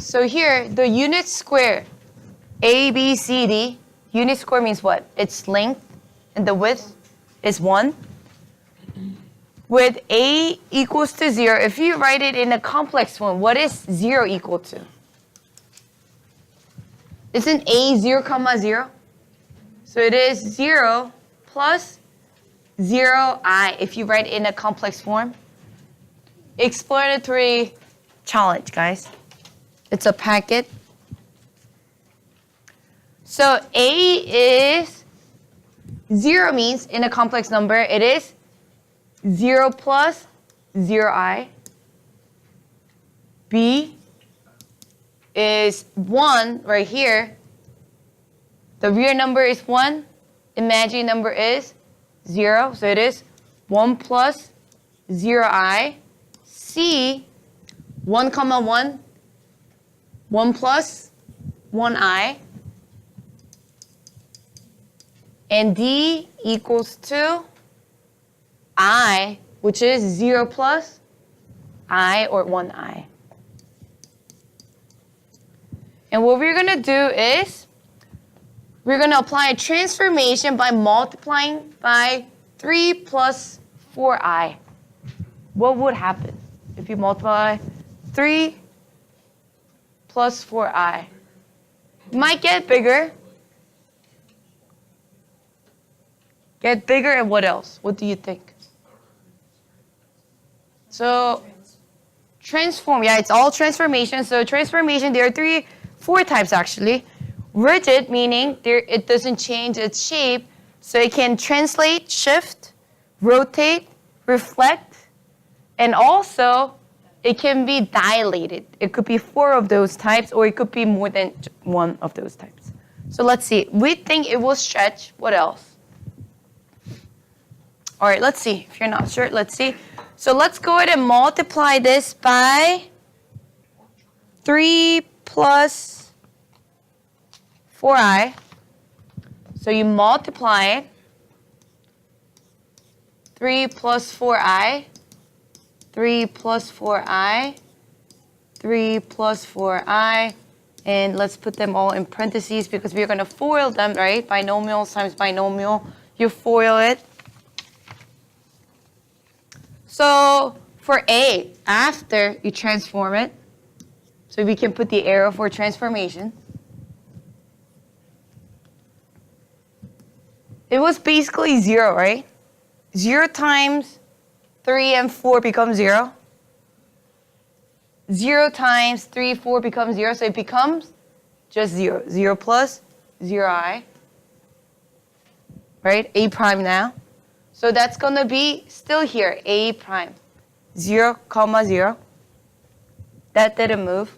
So here, the unit square, A, B, C, D, unit square means what? Its length and the width is 1. With A equals to 0, if you write it in a complex form, what is 0 equal to? Isn't A 0, 0? So it is 0 plus 0i if you write it in a complex form. Explanatory challenge, guys. It's a packet. So A is 0 means in a complex number, it is 0 plus 0i. B is 1 right here. The real number is 1. Imaginary number is 0. So it is 1 plus 0i. C, 1 comma 1. 1 plus 1i. And D equals to I, which is 0 plus I or 1i. And what we're going to do is we're going to apply a transformation by multiplying by 3 plus 4i. What would happen if you multiply 3 plus 4i? It might get bigger. Get bigger and what else? What do you think? So transform, yeah, it's all transformation. So transformation, there are 4 types actually. Rigid, meaning it doesn't change its shape, so it can translate, shift, rotate, reflect, and also it can be dilated. It could be 4 of those types, or it could be more than 1 of those types. So let's see. We think it will stretch. What else? All right, let's see. If you're not sure, let's see. So let's go ahead and multiply this by 3 plus 4i. So you multiply it. 3 plus 4i. 3 plus 4i. 3 plus 4i. And let's put them all in parentheses because we're going to FOIL them, right? Binomials times binomial. You FOIL it. So for A, after you transform it, so we can put the arrow for transformation. It was basically 0, right? 0 times 3 and 4 becomes 0. 0 times 3, 4 becomes 0, so it becomes just 0. 0 plus 0i, right? A prime now. So that's going to be still here, A prime. 0, comma 0. That didn't move.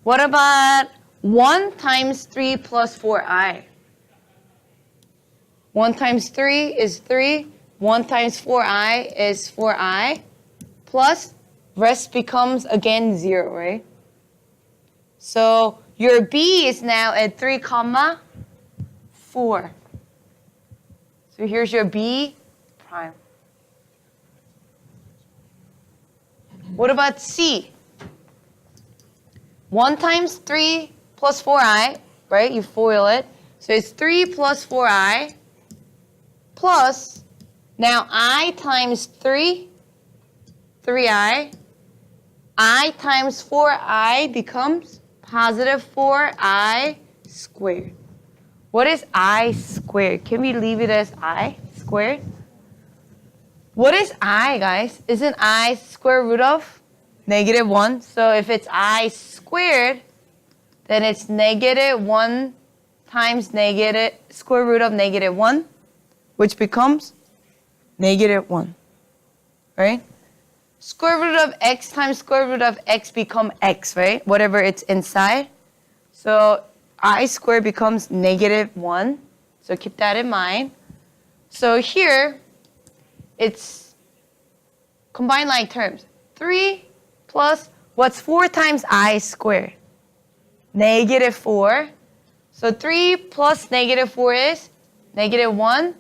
What about 1 times 3 plus 4i? 1 times 3 is 3. 1 times 4i is 4i. Plus, rest becomes again 0, right? So your B is now at 3 comma 4. So here's your B prime. What about C? 1 times 3 plus 4i, right? You FOIL it. So it's 3 plus 4i plus, now I times 3, 3i. I times 4i becomes positive 4i squared. What is I squared? Can we leave it as I squared? What is I, guys? Isn't I square root of -1? So if it's I squared, then it's -1 times square root of -1, which becomes -1, right? Square root of x times square root of x become x, right? Whatever it's inside. So I squared becomes -1. So keep that in mind. So here, it's combined like terms. 3 plus, what's 4 times I squared? -4. So 3 plus -4 is -1.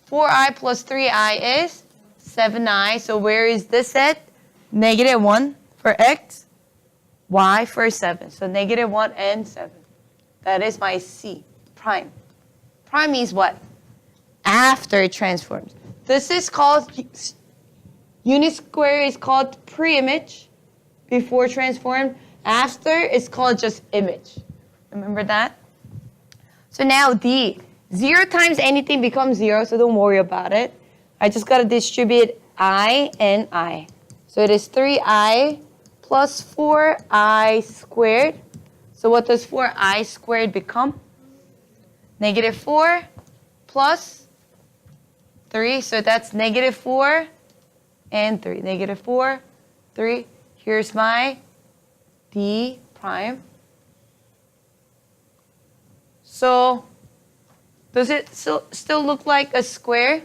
4i plus 3i is 7i. So where is this at? -1 for x. y for 7. So negative 1 and 7. That is my C prime. Prime means what? After it transforms. This is called, unit square is called pre-image. Before transformed. After it's called just image. Remember that? So now D. 0 times anything becomes 0, so don't worry about it. I just got to distribute I and I. So it is 3I plus 4I squared. So what does 4I squared become? Negative 4 plus 3. So that's negative 4 and 3. Negative 4, 3. Here's my D prime. So does it still look like a square?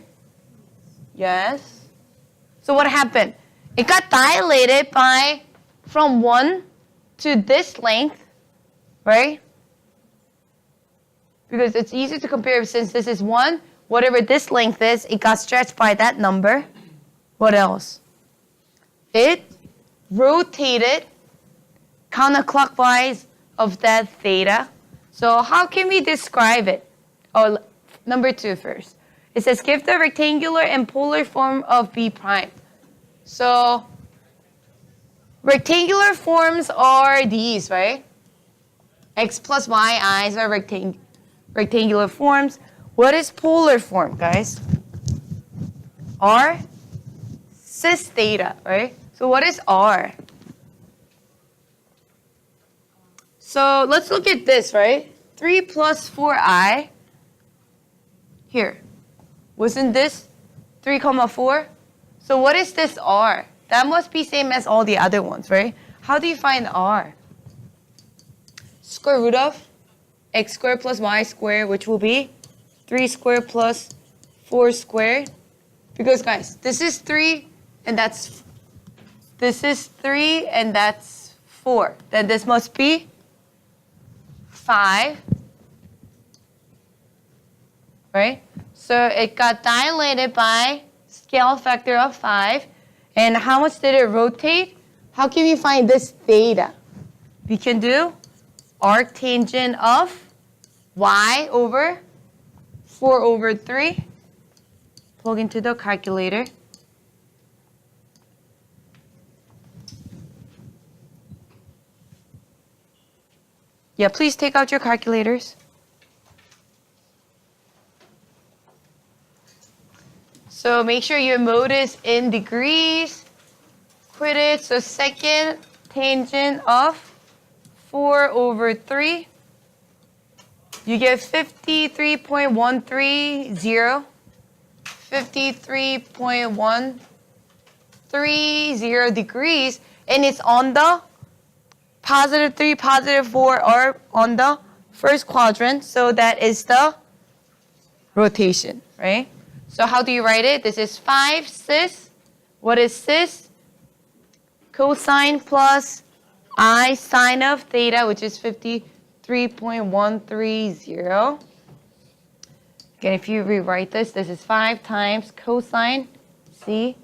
Yes. So what happened? It got dilated by from 1 to this length, right? Because it's easy to compare since this is 1. Whatever this length is, it got stretched by that number. What else? It rotated counterclockwise of that theta. So how can we describe it? Oh, number 2 first. It says give the rectangular and polar form of B prime. So rectangular forms are these, right? X plus y i's are rectangular forms. What is polar form, guys? R cis theta, right? So what is R? So let's look at this, right? 3 plus 4i. Here. Wasn't this 3, 4? So what is this R? That must be same as all the other ones, right? How do you find R? Square root of x squared plus y squared, which will be 3 squared plus 4 squared. Because guys, this is 3 and that's 4. Then this must be 5. Right? So it got dilated by scale factor of 5. And how much did it rotate? How can we find this theta? We can do arctangent of y over 4 over 3. Plug into the calculator. Yeah, please take out your calculators. So make sure your mode is in degrees. Quit it. So second tangent of 4 over 3. You get 53.130. 53.130 degrees. And it's on the positive 3, positive 4 are on the first quadrant. So that is the rotation, right? So how do you write it? This is 5 cis. What is cis? Cosine plus I sine of theta, which is 53.130. Again, if you rewrite this, this is 5 times cosine C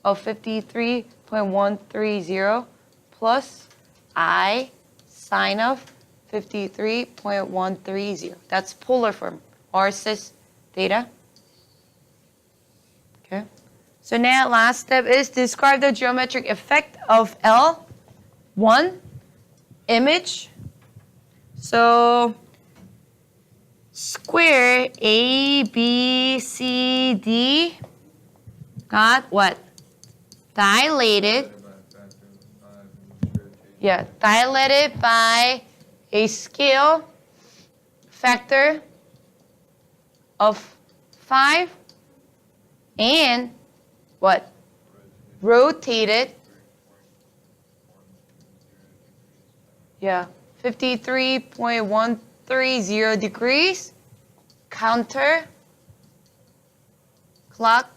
of 53.130 plus I sine of 53.130. That's polar form, R cis theta. Okay. So now last step is describe the geometric effect of L1 image. So square ABCD got what? Dilated. Yeah, dilated by a scale factor of 5 and what? Rotated. Yeah, 53.130 degrees counter clockwise.